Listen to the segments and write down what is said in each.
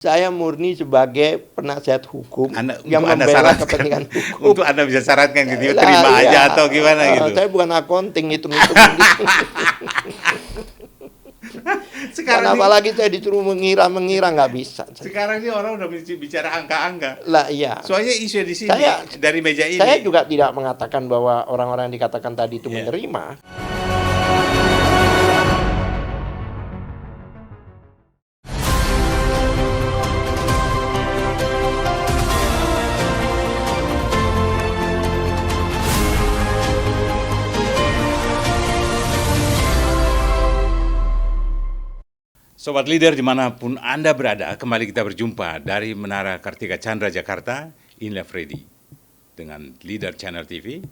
Saya murni sebagai penasihat hukum yang Anda membela syaratkan, kepentingan hukum. untuk Anda bisa syaratkan gitu, Lah, terima iya. aja atau gimana gitu. Saya bukan accounting, hitung-hitung gitu. Dan Sekarang apalagi saya disuruh mengira nggak bisa. Sekarang ini orang udah bicara angka-angka. Lah iya. Soalnya isu di sini dari meja ini. Saya juga tidak mengatakan bahwa orang-orang yang dikatakan tadi itu Iya. menerima. Sobat Leader dimanapun Anda berada, kembali kita berjumpa dari Menara Kartika Chandra Jakarta. Inilah Freddy dengan Leader Channel TV.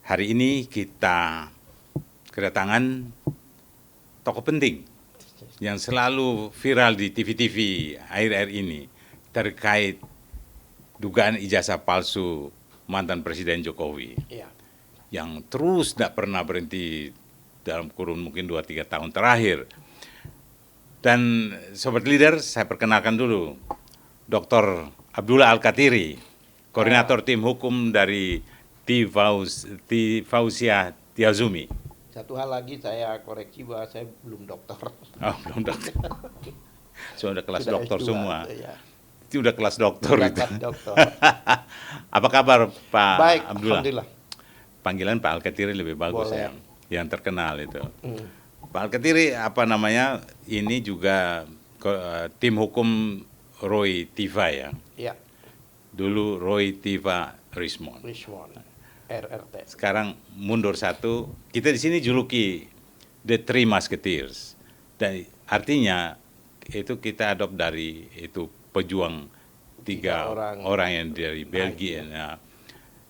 Hari ini kita kedatangan tokoh penting yang selalu viral di TV-TV akhir-akhir ini terkait dugaan ijazah palsu mantan Presiden Jokowi. Iya. Yang terus tidak pernah berhenti dalam kurun mungkin 2-3 tahun terakhir. Dan Sobat Leader, saya perkenalkan dulu Dr. Abdullah Al-Katiri, koordinator tim hukum dari Fauzia Tiazumi. Satu hal lagi saya koreksi bahwa saya belum dokter. Oh, belum dokter. Sudah kelas Sudah dokter S2, semua. ya. Itu udah kelas dokter Sudah itu. kelas dokter. Apa kabar Pak Baik, Abdullah? alhamdulillah. Panggilan Pak Al-Katiri lebih bagus. Boleh. Yang terkenal itu. Hmm. Pak Al-Katiri ini juga tim hukum Roy Tiva ya. Iya, Dulu Roy Tiva Rismond. RRT. Sekarang mundur satu. Kita di sini juluki The Three Musketeers. Dan artinya itu kita adopt dari itu pejuang tiga orang yang dari Belgia,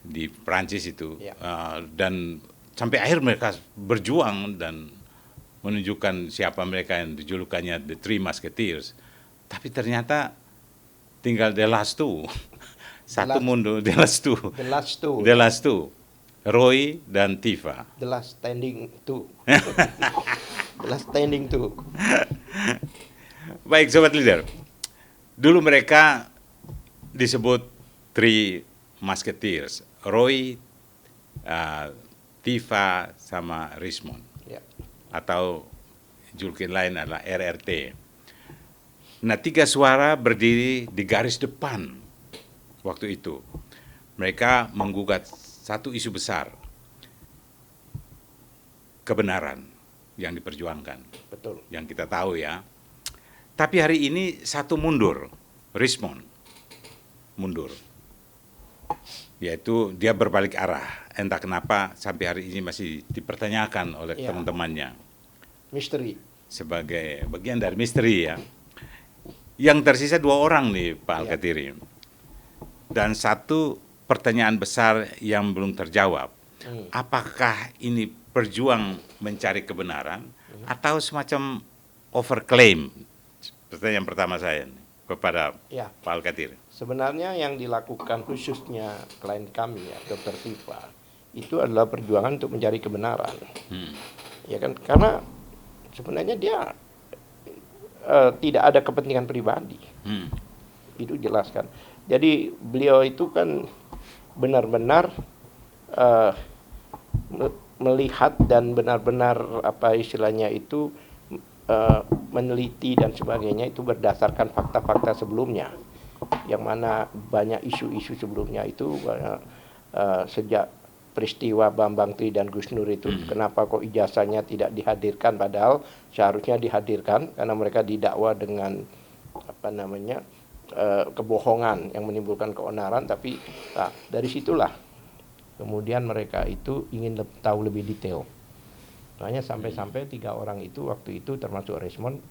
di Prancis itu. Ya. Dan sampai akhir mereka berjuang dan menunjukkan siapa mereka yang dijulukannya The Three Musketeers. Tapi ternyata tinggal the last two. Satu mundur, the last two. The last two. Roy dan Tiva. The last standing two. The last standing two. Baik Sobat Leader. Dulu mereka disebut Three Musketeers. Roy, Tiva, sama Rismond. Ya. Atau julukan lain adalah RRT. Nah, tiga suara berdiri di garis depan waktu itu. Mereka menggugat satu isu besar, kebenaran yang diperjuangkan. Betul. Yang kita tahu ya. Tapi hari ini satu mundur, Rismond mundur. Yaitu dia berbalik arah. Entah kenapa sampai hari ini masih dipertanyakan oleh teman-temannya. Misteri. Sebagai bagian dari misteri ya. Yang tersisa 2 orang nih Pak Al-Katiri. Dan satu pertanyaan besar yang belum terjawab. Apakah ini berjuang mencari kebenaran atau semacam overclaim? Pertanyaan pertama saya nih, kepada Pak Al-Katiri. Sebenarnya yang dilakukan khususnya klien kami ya, Dr. Tiva, itu adalah perjuangan untuk mencari kebenaran. Ya kan, karena sebenarnya dia tidak ada kepentingan pribadi. Itu jelaskan. Jadi beliau itu kan benar-benar melihat dan benar-benar apa istilahnya itu meneliti dan sebagainya itu berdasarkan fakta-fakta sebelumnya, yang mana banyak isu-isu sebelumnya itu sejak peristiwa Bambang Tri dan Gus Nur itu, kenapa kok ijazahnya tidak dihadirkan, padahal seharusnya dihadirkan karena mereka didakwa dengan kebohongan yang menimbulkan keonaran. Tapi dari situlah kemudian mereka itu ingin tahu lebih detail. Makanya sampai-sampai 3 orang itu waktu itu termasuk Rismond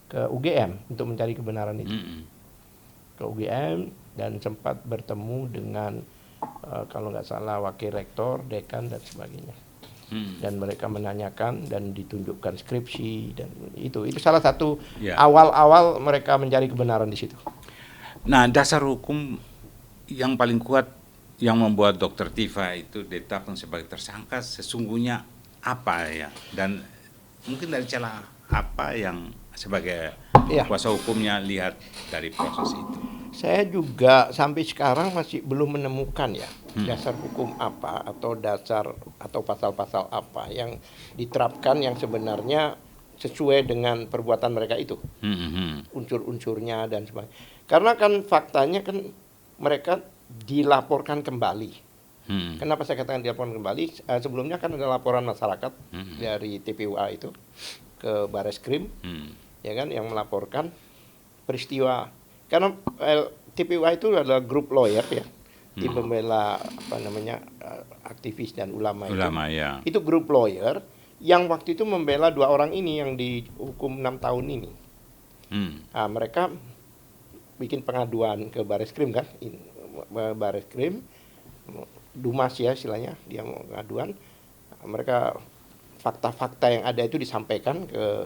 ke UGM untuk mencari kebenaran itu. Ke UGM dan sempat bertemu dengan kalau nggak salah wakil rektor, dekan dan sebagainya. Dan mereka menanyakan dan ditunjukkan skripsi, dan itu salah satu awal-awal mereka mencari kebenaran di situ. Nah, dasar hukum yang paling kuat yang membuat Dr. Tiva itu ditetapkan sebagai tersangka sesungguhnya apa ya? Dan mungkin dari celah apa yang sebagai Ya, kuasa hukumnya lihat dari proses itu? saya juga sampai sekarang masih belum menemukan ya dasar hukum apa atau dasar atau pasal-pasal apa yang diterapkan yang sebenarnya sesuai dengan perbuatan mereka itu, unsur-unsurnya dan sebagainya. Karena kan faktanya kan mereka dilaporkan kembali. Kenapa saya katakan dilaporkan kembali? Sebelumnya kan ada laporan masyarakat dari TPUA itu ke Bareskrim, ya kan, yang melaporkan peristiwa. Karena TPUA itu adalah grup lawyer ya, tim pembela apa namanya aktivis dan ulama itu. Ya. Itu grup lawyer yang waktu itu membela 2 orang ini yang dihukum 6 tahun ini. Nah, mereka bikin pengaduan ke Bareskrim kan, Bareskrim, Dumas ya istilahnya, dia mau pengaduan. Mereka fakta-fakta yang ada itu disampaikan ke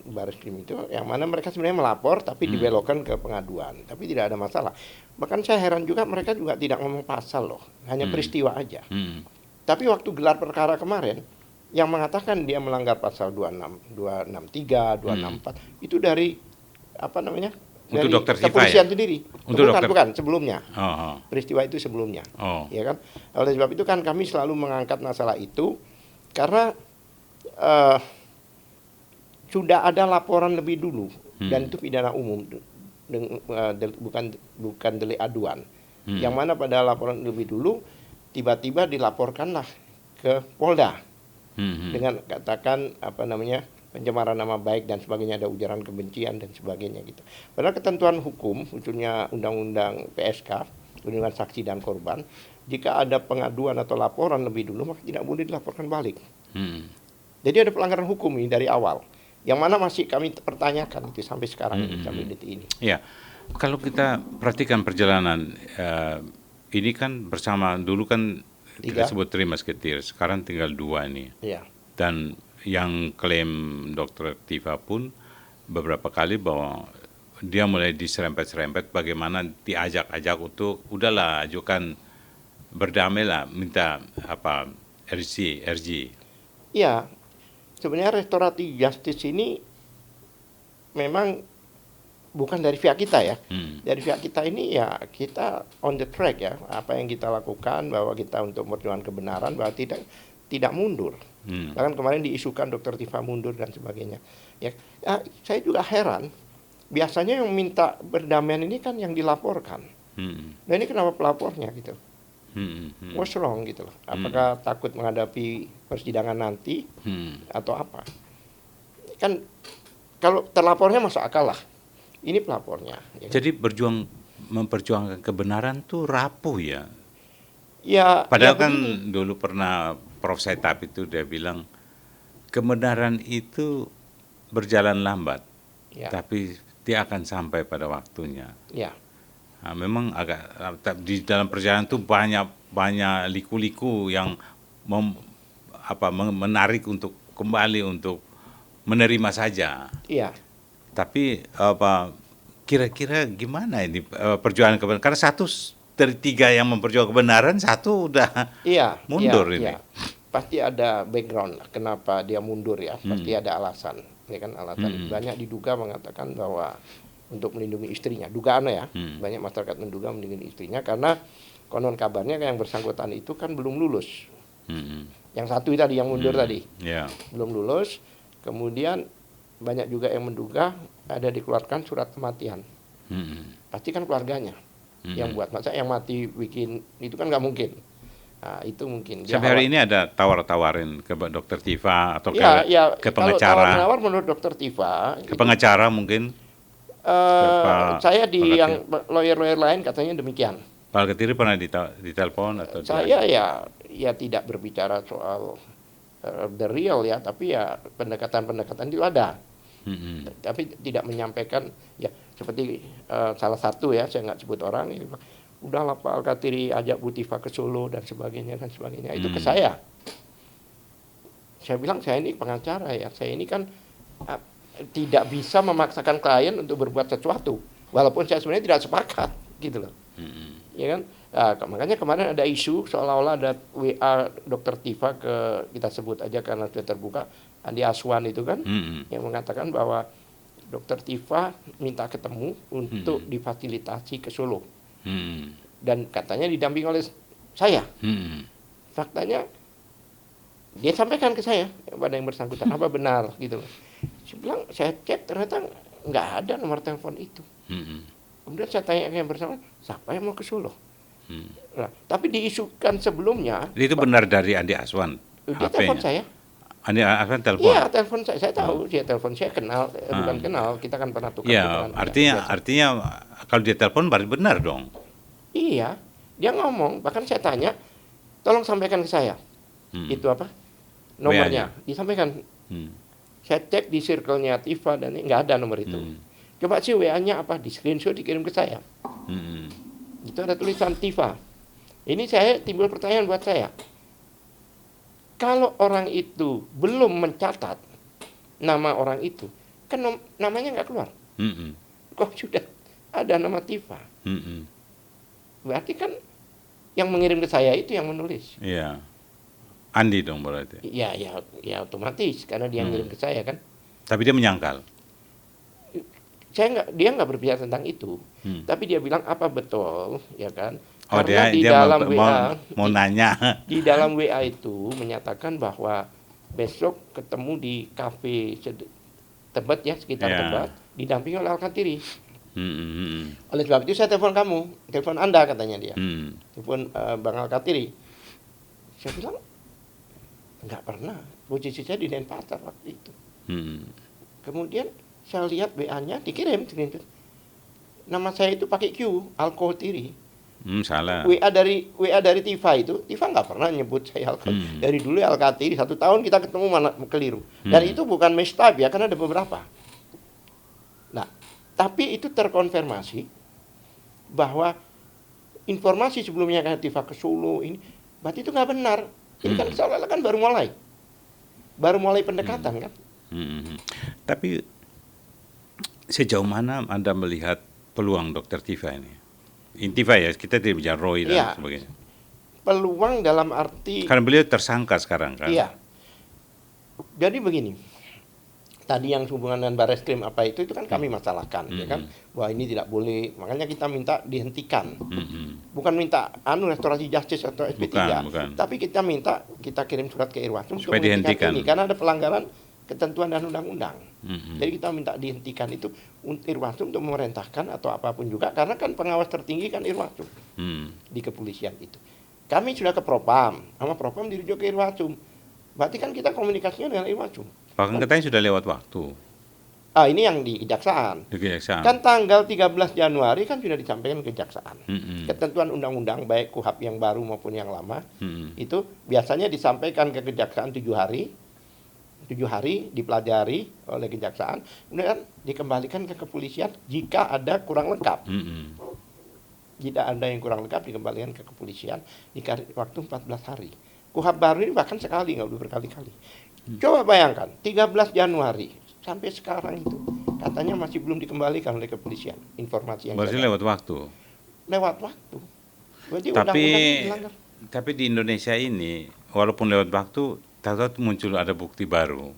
Bareskrim itu, yang mana mereka sebenarnya melapor tapi dibelokkan ke pengaduan, tapi tidak ada masalah. Bahkan saya heran juga mereka juga tidak ngomong pasal loh, hanya peristiwa aja. Tapi waktu gelar perkara kemarin, yang mengatakan dia melanggar pasal 26, 263, 264 itu dari apa namanya? Untuk dari Dr. Tifa kepolisian ya? sendiri. Untuk bukan sebelumnya. Oh. Peristiwa itu sebelumnya. Oh. Ya kan? Oleh sebab itu kan kami selalu mengangkat masalah itu karena sudah ada laporan lebih dulu dan itu pidana umum bukan delik aduan. Yang mana pada laporan lebih dulu tiba-tiba dilaporkanlah ke Polda dengan katakan apa namanya pencemaran nama baik dan sebagainya, ada ujaran kebencian dan sebagainya gitu. Padahal ketentuan hukum, khususnya Undang-Undang PSK, Perlindungan Saksi dan Korban, jika ada pengaduan atau laporan lebih dulu maka tidak boleh dilaporkan balik. Jadi ada pelanggaran hukum ini dari awal, yang mana masih kami pertanyakan itu sampai sekarang ini, sampai detik ini. Ya, kalau kita perhatikan perjalanan ini kan bersama dulu kan 3. kita sebut Three Musketeers, sekarang tinggal 2 nih. Ya. Dan yang klaim Dr. Tifa pun beberapa kali bahwa dia mulai diserempet-serempet, bagaimana diajak-ajak untuk udahlah ajukan berdamailah, minta apa RG. Ya, sebenarnya restoratif justice ini memang bukan dari pihak kita ya. Dari pihak kita ini ya kita on the track ya, apa yang kita lakukan bahwa kita untuk memperjuangkan kebenaran bahwa tidak mundur. Bahkan kemarin diisukan Dr. Tifa mundur dan sebagainya. Ya, saya juga heran. Biasanya yang minta berdamaian ini kan yang dilaporkan. Nah ini kenapa pelapornya gitu? What's wrong gitu loh? Apakah takut menghadapi persidangan nanti atau apa? Kan kalau terlapornya masuk akal lah. Ini pelapornya. Ya. Jadi memperjuangkan kebenaran tuh rapuh ya. Ya. Padahal ya kan begini. dulu pernah Prof. Setap itu dia bilang kebenaran itu berjalan lambat, tapi dia akan sampai pada waktunya. Ya. Nah, memang agak di dalam perjalanan itu banyak liku-liku yang menarik untuk kembali untuk menerima saja. Iya. Tapi kira-kira gimana ini perjuangan kebenaran? Karena 1 dari 3 yang memperjuangkan kebenaran, 1 udah mundur ini. Iya. Pasti ada background lah kenapa dia mundur ya. Pasti ada alasan. Ini kan alasan banyak diduga mengatakan bahwa untuk melindungi istrinya, dugaan ya. Banyak masyarakat menduga melindungi istrinya karena konon kabarnya yang bersangkutan itu kan belum lulus. Yang 1 tadi yang mundur tadi. Belum lulus. Kemudian banyak juga yang menduga ada dikeluarkan surat kematian. Pasti kan keluarganya yang buat. Masa yang mati bikin itu kan nggak mungkin. Nah, itu mungkin. Sampai hari ini ada tawar-tawarin ke Dr. Tifa atau ke pengacara? Kalau tawar menurut Dr. Tifa. Ke pengacara mungkin? Saya di yang lawyer-lawyer lain katanya demikian. Pak Ketiri pernah ditelepon atau? Saya ya tidak berbicara soal the real ya, tapi ya pendekatan itu ada. Tapi tidak menyampaikan ya seperti salah satu ya, saya nggak sebut orang, udahlah Pak Al-Katiri ajak Bu Tifa ke Solo dan sebagainya. Itu ke saya. Saya bilang saya ini pengacara ya, saya ini kan tidak bisa memaksakan klien untuk berbuat sesuatu, walaupun saya sebenarnya tidak sepakat gitu loh. Ya kan? Makanya kemarin ada isu seolah-olah ada WA Dr. Tifa ke, kita sebut aja karena sudah terbuka, Andi Aswan itu kan, Hmm. yang mengatakan bahwa Dokter Tifa minta ketemu untuk difasilitasi ke Solo. Hmm. Dan katanya didampingi oleh saya. Hmm. Faktanya dia sampaikan ke saya pada yang bersangkutan, apa benar gitu loh. Saya bilang, saya cek ternyata nggak ada nomor telepon itu. Hmm. Kemudian saya tanya ke yang bersangkutan, siapa yang mau ke Solo? Hmm. Nah, tapi diisukan sebelumnya, Itu benar dari Andi Aswan, dia telepon HP-nya. saya. Andi Aswan telepon. Iya, telepon saya tahu, dia telepon saya kenal, bukan kenal, kita kan pernah Ya, tukar-tukaran. artinya kalau dia telepon berarti benar dong. Iya, dia ngomong, bahkan saya tanya, tolong sampaikan ke saya, itu apa, nomornya, disampaikan. Saya cek di circle-nya Tifa dan nggak ada nomor itu. Coba sih WA-nya apa, di screenshot dikirim ke saya. Itu ada tulisan Tifa. Ini saya timbul pertanyaan buat saya. Kalau orang itu belum mencatat nama orang itu, kan namanya nggak keluar. Kok sudah ada nama Tifa? Berarti kan yang mengirim ke saya itu yang menulis. Iya. Andi dong berarti. Ya otomatis karena dia yang ngirim ke saya kan. Tapi dia menyangkal. Dia nggak berbicara tentang itu, tapi dia bilang apa betul, ya kan? Oh, Karena di dia dalam WA, mau nanya. di dalam WA itu menyatakan bahwa besok ketemu di kafe Tebet ya, sekitar Tebet, didampingi oleh Al-Katiri. Oleh sebab itu saya telepon kamu, telepon Anda katanya dia, telepon Bang Al-Katiri. Saya bilang nggak pernah, posisi saya di Denpasar waktu itu. Kemudian saya lihat WA-nya dikirim, nama saya itu pakai Q, Al-Katiri. Salah. WA dari Tifa itu, Tifa nggak pernah nyebut saya Al-Katiri. Dari dulu Al-Katiri, 1 tahun kita ketemu mana keliru. Dan itu bukan mistype ya, karena ada beberapa. Nah, tapi itu terkonfirmasi bahwa informasi sebelumnya kan Tifa ke Solo ini, berarti itu nggak benar. Ini kan seolah-olah kan baru mulai pendekatan kan. Tapi sejauh mana Anda melihat peluang Dokter Tifa ini? Intifa ya, kita tidak bicara Roy dan sebagainya. Peluang dalam arti... Karena beliau tersangka sekarang kan? Iya. Jadi begini, tadi yang hubungan dengan Barreskrim apa itu kan kami masalahkan, ya kan? Bahwa ini tidak boleh, makanya kita minta dihentikan. Bukan minta restorasi justice atau SP3, bukan. tapi kita minta, kita kirim surat ke Irwasum supaya dihentikan ini, karena ada pelanggaran ketentuan dan undang-undang. Jadi kita minta dihentikan itu Irwasum untuk memerintahkan atau apapun juga, karena kan pengawas tertinggi kan Irwasum di kepolisian itu. Kami sudah ke Propam, sama Propam dirujuk ke Irwasum. Berarti kan kita komunikasinya dengan Irwasum. Bahkan katanya sudah lewat waktu. Ini yang di Kejaksaan. Di Kejaksaan. Kan tanggal 13 Januari kan sudah disampaikan ke Kejaksaan. Ketentuan undang-undang baik KUHP yang baru maupun yang lama, itu biasanya disampaikan ke Kejaksaan 7 hari. 7 hari dipelajari oleh Kejaksaan, kemudian dikembalikan ke kepolisian jika ada kurang lengkap. Jika ada yang kurang lengkap dikembalikan ke kepolisian dikasih waktu 14 hari. KUHP baru ini bahkan sekali, nggak udah berkali-kali. Coba bayangkan, 13 Januari sampai sekarang itu katanya masih belum dikembalikan oleh kepolisian informasi yang berarti lewat waktu. Lewat waktu. Berarti tapi di Indonesia ini walaupun lewat waktu, tahu-tahu muncul ada bukti baru.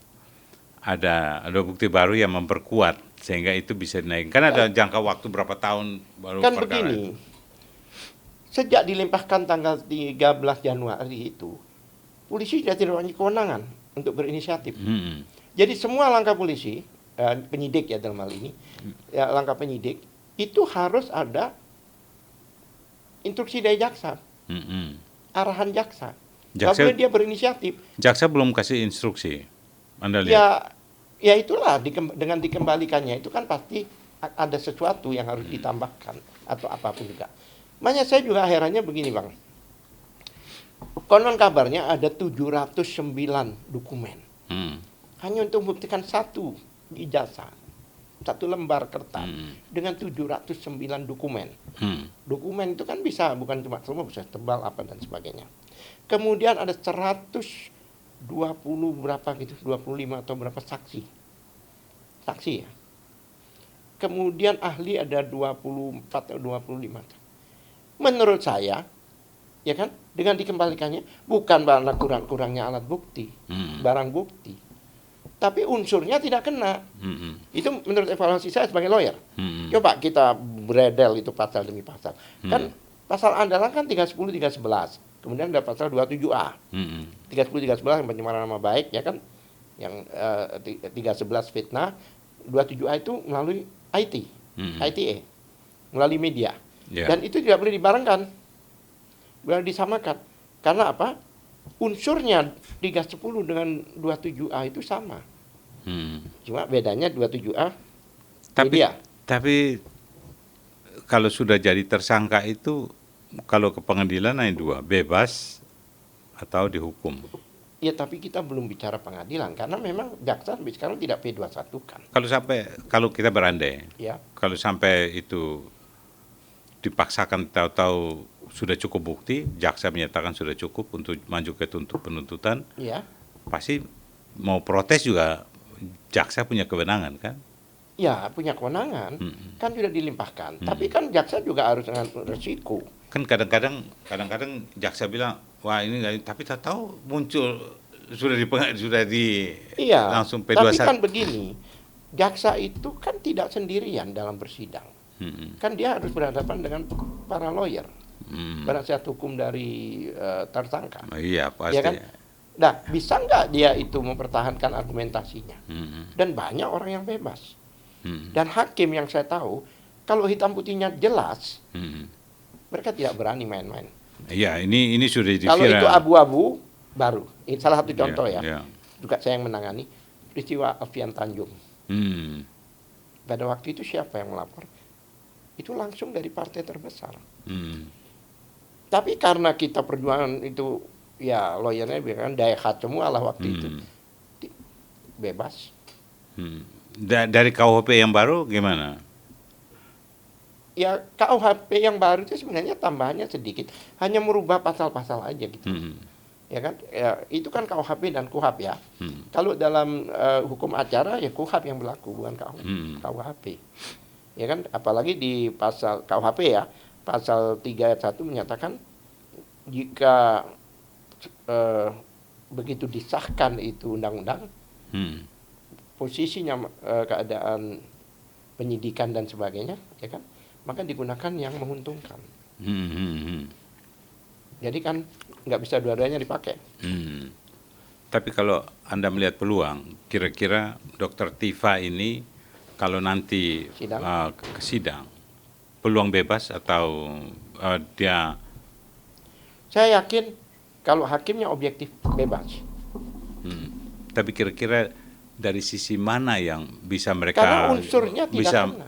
Ada bukti baru yang memperkuat sehingga itu bisa dinaikkan. Kan ada jangka waktu berapa tahun baru kan perkara. Begini. Sejak dilimpahkan tanggal 13 Januari itu, polisi sudah tidak memiliki kewenangan untuk berinisiatif. Jadi semua langkah polisi, penyidik ya dalam hal ini, langkah penyidik, itu harus ada instruksi dari jaksa, arahan jaksa. Gak boleh dia berinisiatif. Jaksa belum kasih instruksi, Anda lihat? Ya itulah, dengan dikembalikannya itu kan pasti ada sesuatu yang harus ditambahkan atau apapun juga. Makanya saya juga herannya begini Bang. Konon kabarnya ada 709 dokumen. Hanya untuk membuktikan 1 ijazah, 1 lembar kertas dengan 709 dokumen. Dokumen itu kan bisa bukan cuma semua, bisa tebal apa dan sebagainya. Kemudian ada 120 berapa gitu, 25 atau berapa saksi ya. Kemudian ahli ada 24 atau 25. Menurut saya, ya kan, dengan dikembalikannya bukan karena kurang-kurangnya alat bukti, barang bukti. tapi unsurnya tidak kena. Itu menurut evaluasi saya sebagai lawyer. Coba kita beredel itu pasal demi pasal. Kan pasal andalan kan 310, 311. Kemudian ada pasal 27A. 310, 311 yang pencemaran nama baik, ya kan? Yang 311 fitnah, 27A itu melalui IT, ITE, melalui media. Dan itu tidak boleh dibarengkan, boleh disamakan. Karena apa? Unsurnya 310 dengan 27A itu sama. Cuma bedanya 27A media. Tapi kalau sudah jadi tersangka itu, kalau ke pengadilan hanya dua, bebas atau dihukum. Ya, tapi kita belum bicara pengadilan karena memang jaksa sampai sekarang tidak P21 kan. Kalau kita berandai, Ya. kalau sampai itu dipaksakan, tahu-tahu sudah cukup bukti, jaksa menyatakan sudah cukup untuk maju ke penuntutan, Ya. pasti mau protes juga jaksa punya kewenangan kan? Ya, punya kewenangan, kan sudah dilimpahkan. Tapi kan jaksa juga harus dengan resiko. Kan kadang-kadang jaksa bilang, wah ini nggak, tapi tak tahu muncul sudah Iya, langsung P21. tapi kan begini, jaksa itu kan tidak sendirian dalam bersidang. Kan dia harus berhadapan dengan para lawyer, penasihat hukum dari tersangka. Iya pasti. Ya kan? Nah, bisa nggak dia itu mempertahankan argumentasinya? Dan banyak orang yang bebas. Dan hakim yang saya tahu, kalau hitam putihnya jelas, mereka tidak berani main-main. Iya, ini sudah di Kalau viral. itu abu-abu, baru. Ini salah satu contoh ya. Iya. Juga saya yang menangani peristiwa Alfian Tanjung. Pada waktu itu siapa yang melapor? Itu langsung dari partai terbesar. Tapi karena kita perjuangan itu, ya lawyernya bilang daya khat semua lah waktu itu. Bebas. Dari KUHP yang baru gimana? Ya KUHP yang baru itu sebenarnya tambahannya sedikit, hanya merubah pasal-pasal aja gitu. Ya kan, ya, itu kan KUHP dan KUHAP ya. Kalau dalam hukum acara ya KUHAP yang berlaku, bukan KUHP. Ya kan, apalagi di pasal KUHP ya, pasal 3 ayat 1 menyatakan jika begitu disahkan itu undang-undang, posisinya keadaan penyidikan dan sebagainya, ya kan, maka digunakan yang menguntungkan. Jadi kan nggak bisa dua-duanya dipakai. Tapi kalau Anda melihat peluang, kira-kira Dr. Tifa ini kalau nanti ke sidang, peluang bebas atau dia? Saya yakin kalau hakimnya objektif, bebas. Tapi kira-kira dari sisi mana yang bisa mereka karena unsurnya tidak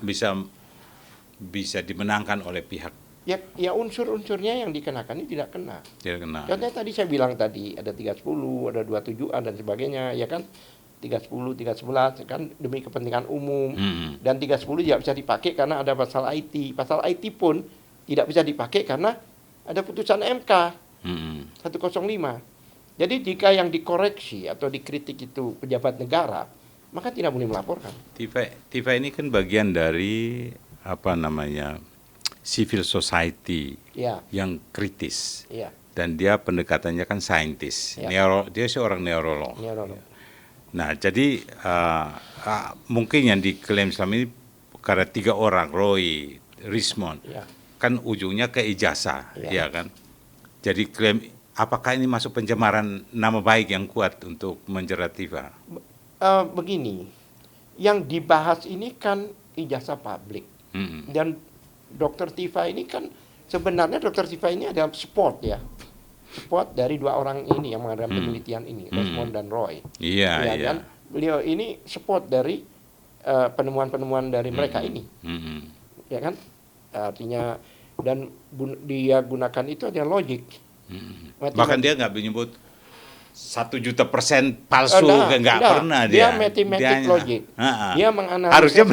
bisa dimenangkan oleh pihak? Ya unsur-unsurnya yang dikenakan ini tidak kena. Tidak kena. Contohnya tadi saya bilang tadi ada 310, ada 27A dan sebagainya, ya kan? 310, 311 kan demi kepentingan umum. Dan 310 tidak bisa dipakai karena ada pasal IT. Pasal IT pun tidak bisa dipakai karena ada putusan MK 105. Jadi jika yang dikoreksi atau dikritik itu pejabat negara, maka tidak boleh melaporkan. Tifa ini kan bagian dari civil society yang kritis. Ya. Dan dia pendekatannya kan saintis. Dia seorang neurolog. Nah, jadi mungkin yang diklaim selama ini karena 3 orang, Roy, Rismond, kan ujungnya ke ijazah, ya kan? Jadi klaim, apakah ini masuk pencemaran nama baik yang kuat untuk menjerat Tifa? Begini, yang dibahas ini kan ijazah publik. Dan Dr. Tifa ini kan sebenarnya Dr. Tifa ini adalah support ya. Support dari 2 orang ini yang mengadakan penelitian ini, Rismond dan Roy. Iya. Dan beliau ini support dari penemuan-penemuan dari mereka ini. Ya kan? Artinya dan dia gunakan itu adalah logik. Bahkan dia nggak menyebut 1.000.000% palsu, nggak pernah dia. Dia matematik logik. Dia menganalisa harusnya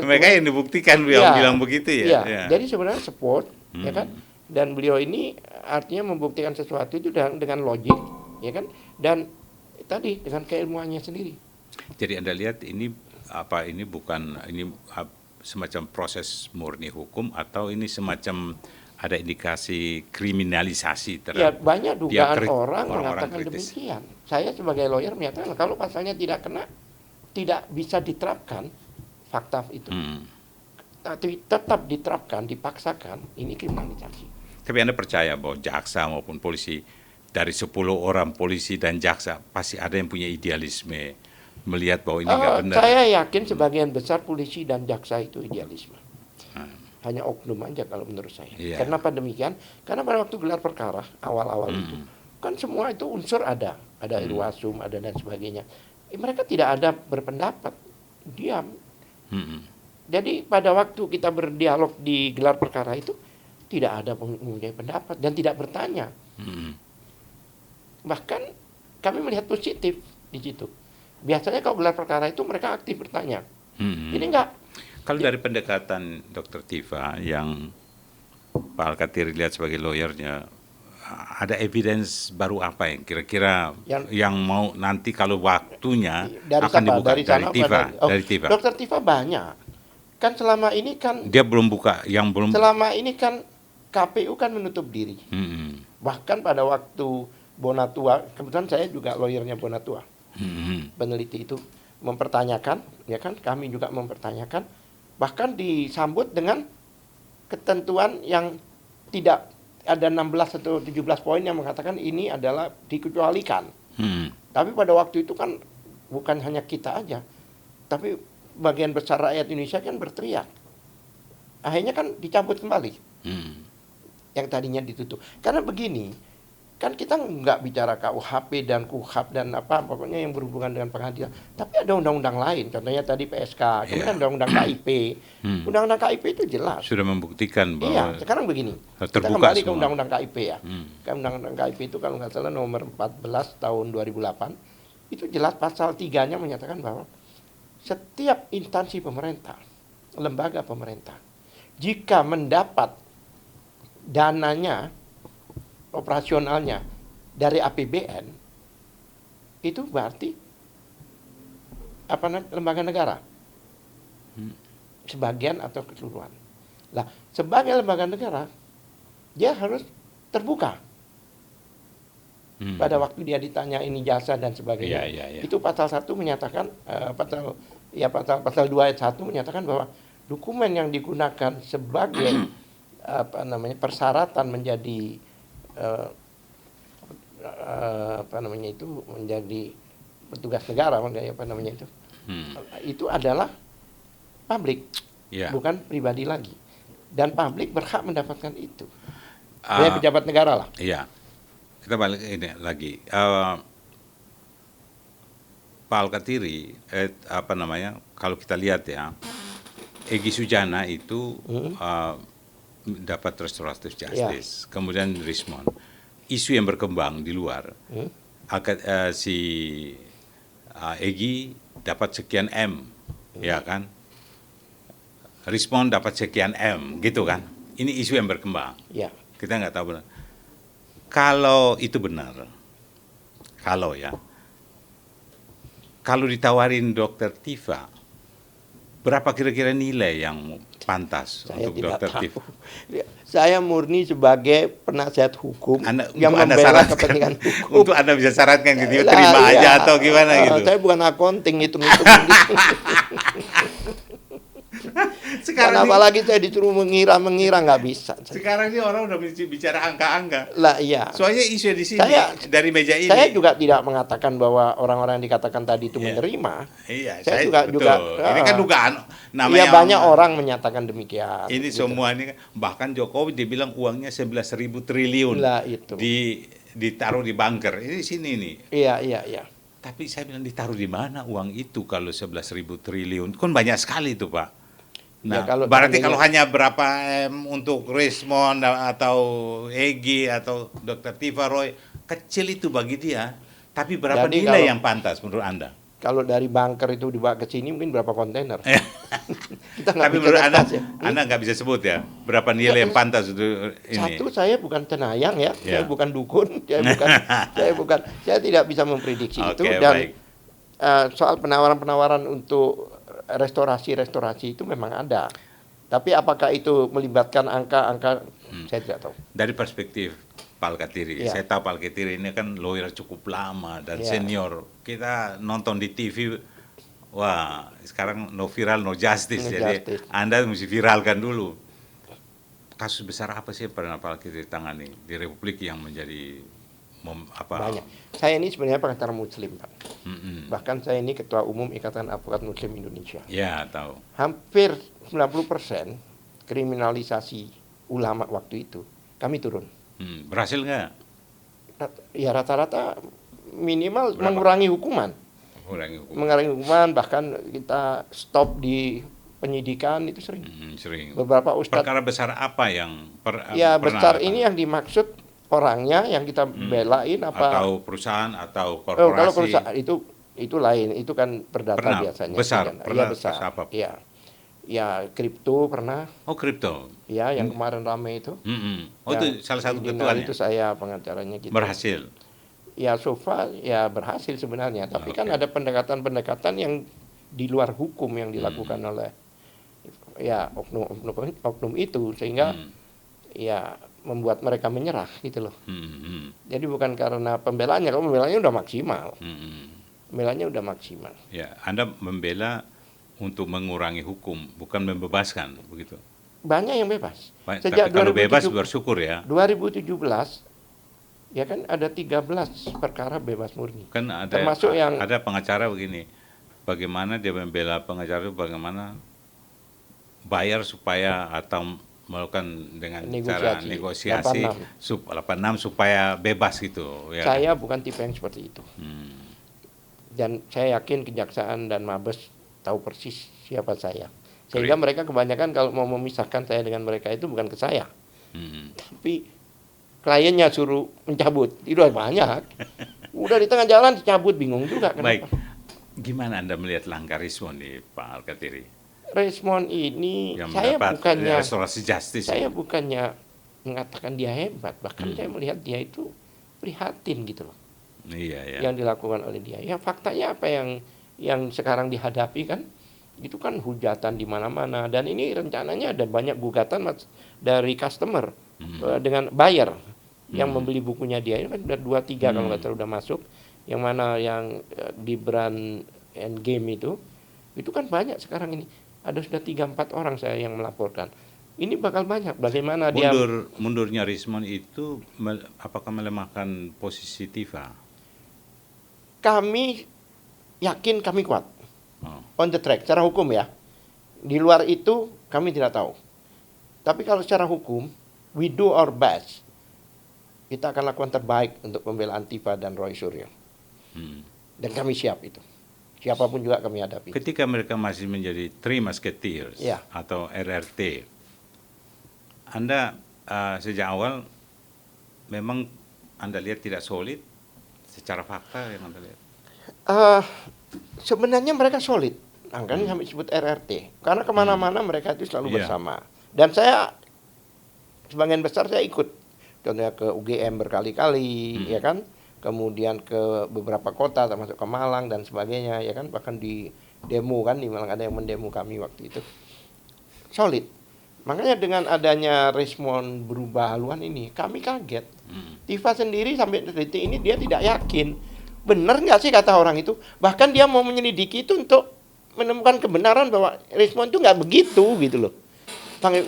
mereka yang dibuktikan bilang begitu ya. Jadi sebenarnya support, ya kan? Dan beliau ini artinya membuktikan sesuatu itu dengan logik, ya kan? Dan tadi dengan keilmuannya sendiri. Jadi Anda lihat ini bukan semacam proses murni hukum atau ini semacam ada indikasi kriminalisasi terhadap banyak dugaan orang mengatakan demikian. Saya sebagai lawyer menyatakan kalau pasalnya tidak kena, tidak bisa diterapkan fakta itu. Tapi tetap diterapkan, dipaksakan, ini kriminalisasi. Tapi Anda percaya bahwa jaksa maupun polisi, dari 10 orang polisi dan jaksa, pasti ada yang punya idealisme melihat bahwa ini nggak benar? Saya yakin sebagian besar polisi dan jaksa itu idealisme. Hanya oknum aja kalau menurut saya. Iya. Kenapa demikian? Karena pada waktu gelar perkara, awal-awal itu, kan semua itu unsur ada irwasum, ada dan sebagainya. Mereka tidak ada berpendapat, diam. Jadi pada waktu kita berdialog di gelar perkara itu, tidak ada mempunyai pendapat dan tidak bertanya. Bahkan kami melihat positif di situ. Biasanya kalau gelar perkara itu mereka aktif bertanya. Ini enggak. Kalau dari pendekatan Dr. Tifa yang Pak Alkatiri lihat sebagai lawyernya, ada evidence baru apa yang kira-kira yang mau nanti kalau waktunya dari akan siapa? dibuka Dari dari sana Tifa, dari Tifa. Dokter Tifa banyak. Kan selama ini kan Dia belum buka, yang belum. selama ini kan KPU kan menutup diri. Bahkan pada waktu Bonatua, kebetulan saya juga lawyernya Bonatua. Peneliti itu mempertanyakan, ya kan, kami juga mempertanyakan, bahkan disambut dengan ketentuan yang tidak ada 16 atau 17 poin yang mengatakan ini adalah dikecualikan. Tapi pada waktu itu kan bukan hanya kita aja, tapi bagian besar rakyat Indonesia kan berteriak. Akhirnya kan dicabut kembali. Yang tadinya ditutup. Karena begini, kan kita nggak bicara KUHP dan KUHAP dan apa, pokoknya yang berhubungan dengan pengadilan. Tapi ada undang-undang lain, contohnya tadi PSK, kemudian undang-undang KIP. Undang-undang KIP itu jelas. Sudah membuktikan bahwa. Iya, sekarang begini. Kita kembali ke undang-undang KIP ya. Kan undang-undang KIP itu kalau nggak salah nomor 14 tahun 2008, itu jelas pasal 3-nya menyatakan bahwa setiap instansi pemerintah, lembaga pemerintah, jika mendapat dananya, operasionalnya dari APBN, itu berarti lembaga negara, sebagian atau keseluruhan. Lah, sebagai lembaga negara, dia harus terbuka. Pada waktu dia ditanya ini jasa dan sebagainya, itu pasal 1 menyatakan, pasal 2 ayat 1 menyatakan bahwa dokumen yang digunakan sebagai persyaratan menjadi menjadi petugas negara, itu adalah publik, bukan pribadi lagi, dan publik berhak mendapatkan itu. Pejabat negara lah. Iya. Kita balik ini lagi. Pak Alkatiri, kalau kita lihat ya, Egy Sujana itu dapat restoratif justice, kemudian Rismond. Isu yang berkembang di luar, si Egy dapat sekian M, ya kan? Rismond dapat sekian M, gitu kan? Ini isu yang berkembang. Ya. Kita nggak tahu benar. Kalau itu benar, kalau ditawarin Dokter Tifa, berapa kira-kira nilai yang pantas untuk Dokter Tifa? Saya murni sebagai penasihat hukum yang Anda membela sarankan, kepentingan hukum. untuk Anda bisa sarankan gitu, terima aja atau gimana gitu. Saya bukan accounting, hitung-hitung. Sekarang apalagi saya disuruh mengira nggak bisa. Sekarang ini orang udah bicara angka-angka. Lah iya. Soalnya isu di sini dari meja ini. Saya juga tidak mengatakan bahwa orang-orang yang dikatakan tadi itu menerima. Iya, saya juga ini kan dugaan. Iya, banyak orang menyatakan demikian. Ini gitu. Semua ini bahkan Jokowi dibilang uangnya 11.000 triliun. Lah itu. Ditaruh di bunker. Ini sini nih. Iya. Tapi saya bilang ditaruh di mana uang itu kalau 11.000 triliun? Kan banyak sekali itu, Pak. Nah, ya, berarti kalau hanya berapa M untuk Rismond atau Egy atau Dr. Tifa Roy, kecil itu bagi dia. Tapi berapa nilai yang pantas menurut Anda? Kalau dari bunker itu dibawa ke sini mungkin berapa kontainer? Tapi menurut Anda nggak bisa sebut ya berapa nilai yang pantas itu ini? Satu, saya bukan cenayang ya, saya bukan dukun, saya tidak bisa memprediksi itu. Dan soal penawaran untuk restorasi itu memang ada. Tapi apakah itu melibatkan angka-angka, saya tidak tahu. Dari perspektif Pak Alkatiri, saya tahu Pak Alkatiri ini kan lawyer cukup lama dan senior. Kita nonton di TV wah sekarang no viral no justice, No jadi justice. Anda mesti viralkan dulu. Kasus besar apa sih yang pernah Pak Alkatiri tangani di Republik yang menjadi Banyak. Saya ini sebenarnya pengacara Muslim, Pak. Mm-mm. Bahkan saya ini Ketua Umum Ikatan Advokat Muslim Indonesia. Ya tahu. Hampir 90% kriminalisasi ulama waktu itu kami turun. Berhasil nggak? Ya rata-rata minimal Berapa? mengurangi hukuman. Mengurangi Hukuman, bahkan kita stop di penyidikan itu sering. sering. Beberapa ustadz. Perkara besar apa yang Ya pernah besar datang? ini yang dimaksud orangnya yang kita belain apa? Atau perusahaan atau Oh, korporasi? kalau perusahaan itu lain, itu kan perdata Pernah, biasanya. besar, Iya, pernah besar. kasus apa? Iya. Ya kripto pernah, Oh kripto. ya yang kemarin ramai itu. Oh Yang itu salah satu kriminal ketuanya. itu saya pengacaranya gitu. Berhasil. Ya so far ya berhasil sebenarnya, tapi kan Oke. ada pendekatan-pendekatan yang di luar hukum yang dilakukan oleh ya oknum itu, sehingga ya membuat mereka menyerah gitu loh. Jadi bukan karena pembelaannya, kalau pembelaannya udah maksimal. Pembelaannya udah maksimal. Ya, Anda membela untuk mengurangi hukum, bukan membebaskan, begitu. Banyak yang bebas. Tapi kalau bebas bersyukur ya. 2017 ya kan ada 13 perkara bebas murni. Kan ada Termasuk yang ada pengacara begini. Bagaimana dia membela pengacara itu, bagaimana bayar supaya atau melakukan dengan cara negosiasi 86 supaya bebas gitu ya. Saya bukan tipe yang seperti itu. Dan saya yakin Kejaksaan dan Mabes tahu persis siapa saya. Sehingga mereka kebanyakan kalau mau memisahkan saya dengan mereka itu bukan ke saya. Tapi kliennya suruh mencabut. Itu banyak. Udah di tengah jalan dicabut, bingung juga kenapa. Baik. Gimana Anda melihat langkah Rismon di Pak Alkatiri? Rismon ini yang saya bukannya restorasi justice. Saya bukannya mengatakan dia hebat, bahkan saya melihat dia itu prihatin gitu loh. Iya. Yang dilakukan oleh dia. Ya faktanya apa yang sekarang dihadapi kan, itu kan hujatan di mana-mana, dan ini rencananya ada banyak gugatan dari customer dengan buyer yang membeli bukunya dia. Ini kan sudah 2-3 kalau nggak salah udah masuk. Yang mana yang di brand Endgame itu kan banyak sekarang ini. Ada sudah 3-4 orang saya yang melaporkan. Ini bakal banyak. Bagaimana mundurnya Rismon itu apakah melemahkan posisi Tiva? Kami yakin kami kuat. On the track, secara hukum ya. Di luar itu kami tidak tahu. Tapi kalau secara hukum, we do our best. Kita akan lakukan terbaik untuk pembelaan Tiva dan Roy Suryo. Dan kami siap itu. Siapapun juga kami hadapi. Ketika mereka masih menjadi Three Musketeers atau RRT, Anda sejak awal memang Anda lihat tidak solid secara fakta yang Anda lihat? Sebenarnya mereka solid. Angkanya kami sebut RRT. Karena kemana-mana mereka itu selalu bersama. Dan saya sebagian besar saya ikut. Contohnya ke UGM berkali-kali, ya kan? Kemudian ke beberapa kota termasuk ke Malang dan sebagainya, ya kan? Bahkan di demo kan, di Malang ada yang mendemo kami waktu itu. Solid. Makanya dengan adanya Rismon berubah haluan ini, kami kaget. Tiva sendiri sampai detik ini dia tidak yakin. Benar nggak sih kata orang itu? Bahkan dia mau menyelidiki itu untuk menemukan kebenaran bahwa Rismon itu nggak begitu gitu loh.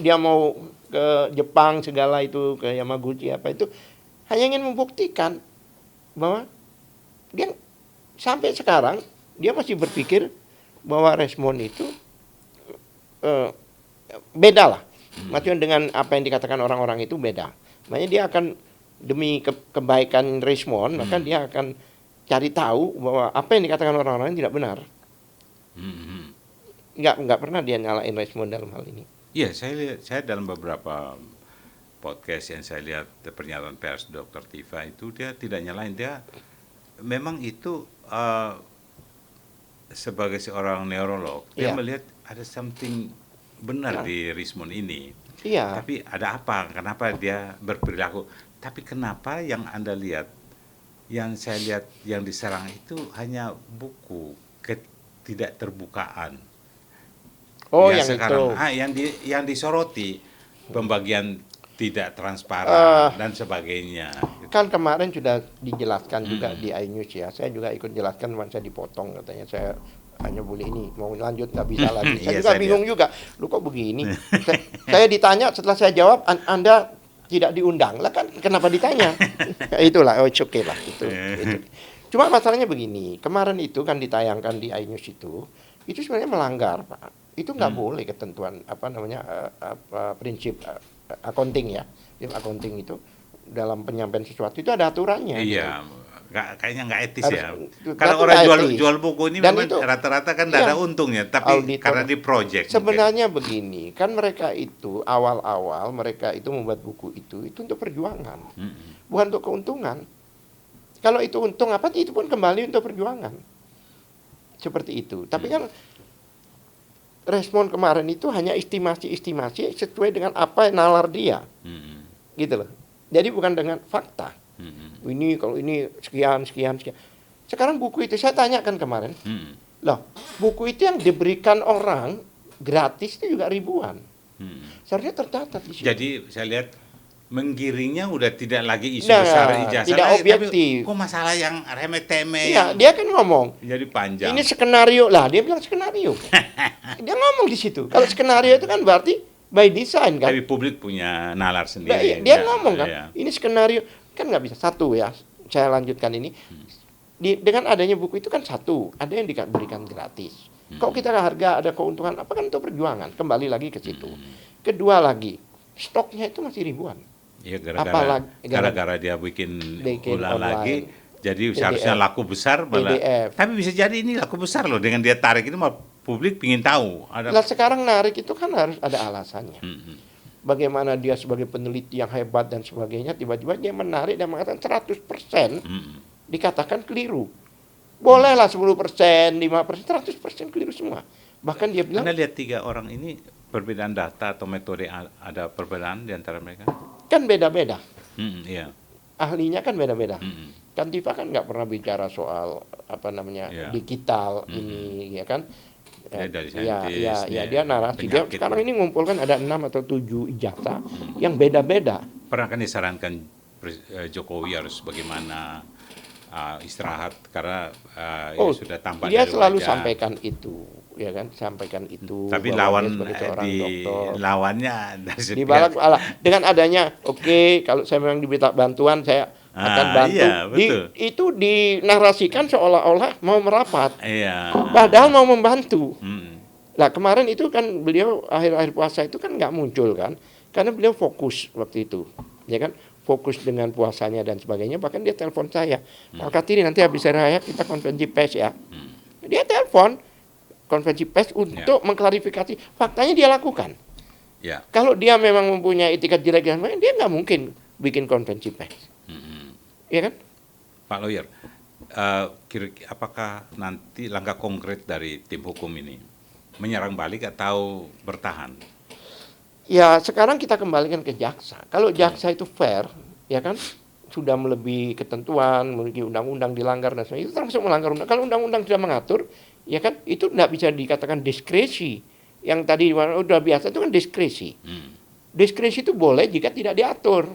Dia mau ke Jepang segala itu, ke Yamaguchi apa itu, hanya ingin membuktikan bahwa dia sampai sekarang dia masih berpikir bahwa Rismon itu beda lah. Maksudnya dengan apa yang dikatakan orang-orang itu beda. Makanya dia akan demi kebaikan Rismon, maka dia akan cari tahu bahwa apa yang dikatakan orang-orang tidak benar. Nggak pernah dia nyalain Rismon dalam hal ini. Iya, saya dalam beberapa podcast yang saya lihat pernyataan pers Dr. Tiva itu dia tidak nyalain, dia memang itu sebagai seorang neurolog dia melihat ada something benar di Rismon ini. Iya. Tapi ada apa? Kenapa dia berperilaku? Tapi kenapa yang Anda lihat, yang saya lihat yang diserang itu hanya buku ketidakterbukaan. Oh, yang yang sekarang, itu. Yang disoroti pembagian tidak transparan dan sebagainya. Kan kemarin sudah dijelaskan juga di iNews ya. Saya juga ikut jelaskan, saya dipotong katanya. Saya hanya boleh ini, mau lanjut nggak bisa lagi. Saya Iya, juga saya bingung juga, lu kok begini? Saya ditanya, setelah saya jawab, Anda tidak diundang. Lah kan kenapa ditanya? Itulah, oh it's okay lah. Itu. Cuma masalahnya begini, kemarin itu kan ditayangkan di iNews itu sebenarnya melanggar, Pak. Itu nggak boleh ketentuan prinsip accounting ya. Prinsip accounting itu dalam penyampaian sesuatu itu ada aturannya. Iya, Gitu. kayaknya nggak etis Harus, ya. itu Kalau berarti orang nggak jual etis. jual buku ini Dan memang itu, rata-rata kan tidak iya, ada untungnya, tapi auditor. karena di project. Sebenarnya begini, kan mereka itu awal-awal mereka itu membuat buku itu untuk perjuangan, bukan untuk keuntungan. Kalau itu untung apa, itu pun kembali untuk perjuangan. Seperti itu. Tapi kan respon kemarin itu hanya estimasi sesuai dengan apa nalar dia. Gitu loh. Jadi bukan dengan fakta. Ini kalau ini sekian. Sekarang buku itu saya tanyakan kemarin. Loh, buku itu yang diberikan orang gratis itu juga ribuan. Seharusnya tercatat di situ. Jadi saya lihat menggiringnya udah tidak lagi isu Nah, besar ijazah, tidak objektif. Tapi kok masalah yang remeh-temeh Iya, yang dia kan ngomong. jadi panjang. Ini skenario lah, dia bilang skenario. Dia ngomong di situ. Kalau skenario itu kan berarti by design kan. Tapi publik punya nalar Nah, sendiri. dia ngomong kan, Iya. ini skenario kan nggak bisa satu ya. Saya lanjutkan ini. Dengan adanya buku itu kan satu, ada yang diberikan gratis. Kalau kita harga ada keuntungan, apa kan itu perjuangan. Kembali lagi ke situ. Kedua lagi, stoknya itu masih ribuan. Ya, gara-gara dia bikin ulang lagi, jadi seharusnya laku besar malah. PDF. Tapi bisa jadi ini laku besar loh dengan dia tarik itu, mah publik pingin tahu. Nah sekarang narik itu kan harus ada alasannya. Bagaimana dia sebagai peneliti yang hebat dan sebagainya, tiba-tiba dia menarik dan mengatakan 100% dikatakan keliru. Bolehlah 10%, 5%, 100% keliru semua. Bahkan dia bilang, Anda lihat 3 orang ini perbedaan data atau metode, ada perbedaan di antara mereka? kan beda-beda. Iya. Ahlinya kan beda-beda. Kan Tifa kan nggak pernah bicara soal digital ini, ya kan? Dia dari Ya, saintis, dia narasi. Dia sekarang ini ngumpulkan ada 6 atau 7 ijazah yang beda-beda. Pernah kan disarankan Jokowi harus bagaimana istirahat karena ya sudah tampak dia dari selalu wajah. sampaikan itu, ya kan? Sampaikan itu. Tapi bahwa dia sebagai seorang dokter. lawannya dari Di balik dengan adanya kalau saya memang diminta bantuan saya akan bantu. Iya, betul. Itu dinarasikan seolah-olah mau merapat. Iya. Padahal mau membantu. Nah kemarin itu kan beliau akhir-akhir puasa itu kan nggak muncul kan, karena beliau fokus waktu itu, ya kan? Fokus dengan puasanya dan sebagainya. Bahkan dia telepon saya, Pak Kartini nanti habis raya kita konferensi pers ya. Dia telepon konferensi pers untuk mengklarifikasi faktanya dia lakukan. Ya. Kalau dia memang mempunyai etikat jelek dan sebagainya, dia nggak mungkin bikin konferensi pers. Iya kan? Pak Lawyer, apakah nanti langkah konkret dari tim hukum ini menyerang balik atau bertahan? Ya sekarang kita kembalikan ke jaksa. Kalau jaksa itu fair, ya kan, sudah melebihi ketentuan, memiliki undang-undang dilanggar dan sebagainya, itu termasuk melanggar undang. Kalau undang-undang sudah mengatur, ya kan, itu tidak bisa dikatakan diskresi. Yang tadi udah biasa itu kan diskresi. Diskresi itu boleh jika tidak diatur.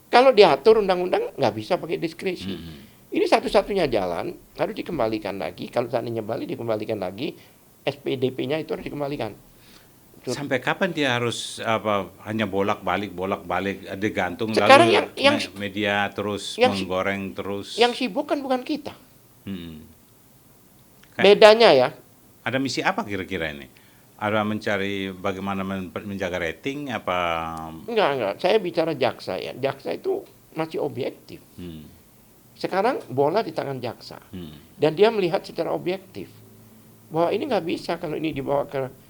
Kalau diatur undang-undang nggak bisa pakai diskresi. Ini satu-satunya jalan harus dikembalikan lagi. Kalau seandainya balik dikembalikan lagi, SPDP-nya itu harus dikembalikan. Sampai kapan dia harus hanya bolak-balik digantung sekarang lalu yang media terus menggoreng terus. Yang sibuk kan bukan kita. Bedanya ya. Ada misi apa kira-kira ini? Ada mencari bagaimana menjaga rating apa? Enggak. Saya bicara jaksa ya. Jaksa itu masih objektif. Sekarang bola di tangan jaksa. Dan dia melihat secara objektif bahwa ini nggak bisa kalau ini dibawa ke.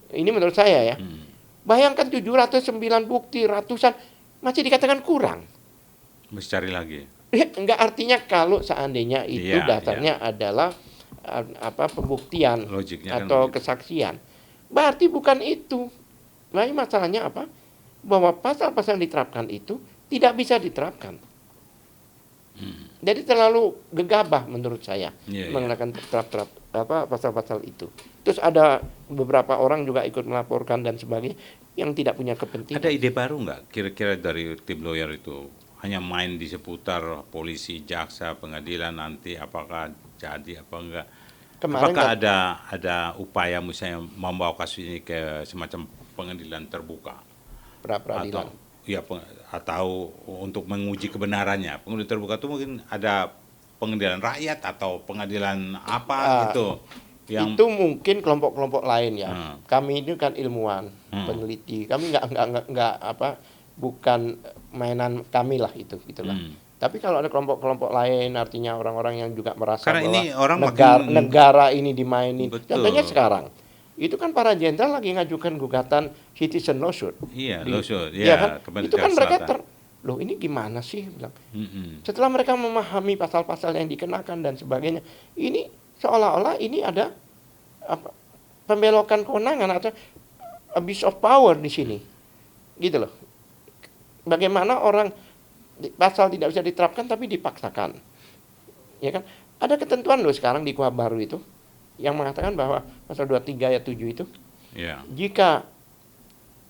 Ini menurut saya ya. Bayangkan 709 bukti, ratusan, masih dikatakan kurang. Mesti cari lagi. Enggak, artinya kalau seandainya itu dasarnya adalah pembuktian logiknya atau kesaksian. Berarti bukan itu. Nah, ini masalahnya apa? Bahwa pasal-pasal yang diterapkan itu tidak bisa diterapkan. Jadi terlalu gegabah menurut saya menggunakan pasal-pasal itu. Terus ada beberapa orang juga ikut melaporkan dan sebagainya yang tidak punya kepentingan. Ada ide baru nggak kira-kira dari tim lawyer itu? Hanya main di seputar polisi, jaksa, pengadilan nanti apakah jadi apa enggak? kemarin Apakah ada upaya misalnya membawa kasus ini ke semacam pengadilan terbuka pra-peradilan. atau untuk menguji kebenarannya? Pengadilan terbuka itu mungkin ada pengadilan rakyat atau pengadilan apa gitu yang Itu mungkin kelompok-kelompok lain ya. Hmm. Kami ini kan ilmuwan, peneliti. Kami nggak bukan mainan kami lah itu, gitulah. Tapi kalau ada kelompok-kelompok lain, artinya orang-orang yang juga merasa Karena bahwa ini orang negara ini dimainin. Betul. Contohnya sekarang, itu kan para jenderal lagi ngajukan gugatan citizen lawsuit. Iya, lawsuit, Iya kan? ke Itu kan Jakarta mereka Selatan. loh ini gimana sih bilang. Mm-mm. Setelah mereka memahami pasal-pasal yang dikenakan dan sebagainya, ini seolah-olah ini ada pembelokan kewenangan atau abuse of power di sini, gitu loh. Bagaimana orang pasal tidak bisa diterapkan tapi dipaksakan, ya kan? Ada ketentuan loh sekarang di KUHP baru itu yang mengatakan bahwa pasal 23 ayat 7 itu, Yeah. jika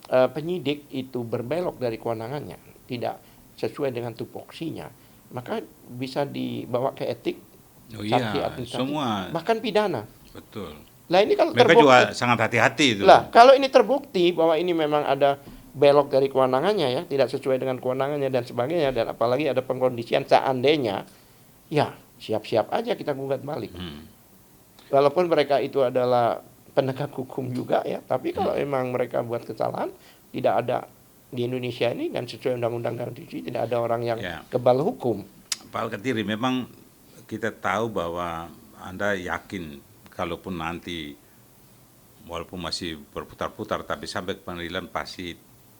penyidik itu berbelok dari kewenangannya, tidak sesuai dengan tupoksinya, maka bisa dibawa ke etik, Oh sanksi iya, administratif, semua bahkan pidana. betul. Lah ini kalau Mereka terbukti, juga sangat hati-hati itu. lah kalau ini terbukti bahwa ini memang ada belok dari kewenangannya ya, tidak sesuai dengan kewenangannya dan sebagainya, dan apalagi ada pengkondisian seandainya, ya siap-siap aja kita gugat balik. Walaupun mereka itu adalah penegak hukum juga ya, tapi kalau memang mereka buat kesalahan, tidak ada di Indonesia ini kan sesuai undang-undang dan konstitusi tidak ada orang yang Ya. kebal hukum. Pak Alkatiri, memang kita tahu bahwa Anda yakin kalaupun nanti walaupun masih berputar-putar tapi sampai ke pengadilan pasti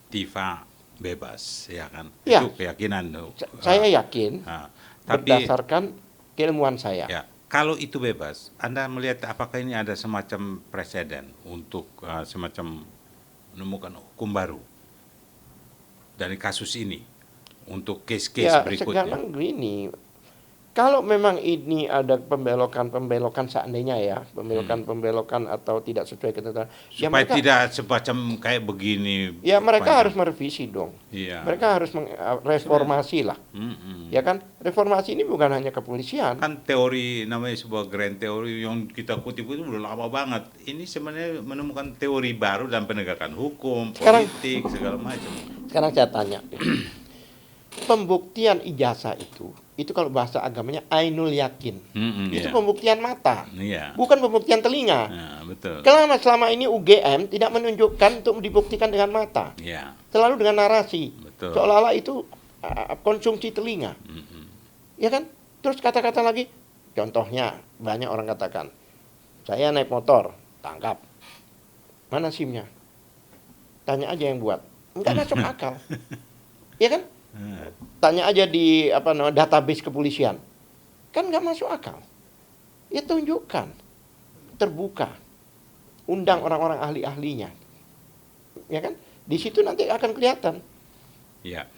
Tiva bebas, ya kan? Ya. Itu keyakinan. Saya yakin Tapi berdasarkan keilmuan saya. ya, kalau itu bebas, Anda melihat apakah ini ada semacam presiden untuk semacam menemukan hukum baru dari kasus ini untuk case-case Ya, berikutnya? sekarang gini, kalau memang ini ada pembelokan seandainya ya, pembelokan atau tidak sesuai ketentuan, ya Supaya mereka, tidak semacam kayak begini. ya mereka panjang. harus merevisi dong. Iya. Mereka harus reformasi lah. Mm-mm. Ya kan, reformasi ini bukan hanya kepolisian. Kan teori namanya sebuah grand teori yang kita kutip itu udah lama banget. Ini sebenarnya menemukan teori baru dalam penegakan hukum, Sekarang- politik, segala macam. Sekarang saya tanya, pembuktian ijazah itu kalau bahasa agamanya ainul yakin. Itu Iya. pembuktian mata, Iya. bukan pembuktian telinga. Nah, betul. Selama ini UGM tidak menunjukkan untuk dibuktikan dengan mata, Iya, selalu dengan narasi, betul. seolah-olah itu konsumsi telinga, Mm-mm. ya kan? Terus kata-kata lagi, contohnya banyak orang katakan, saya naik motor, tangkap, mana SIM-nya? Tanya aja yang buat, nggak masuk akal, ya kan? Tanya aja di database kepolisian, kan nggak masuk akal. Ya tunjukkan, terbuka, undang orang-orang ahli-ahlinya, ya kan? Di situ nanti akan kelihatan. Iya.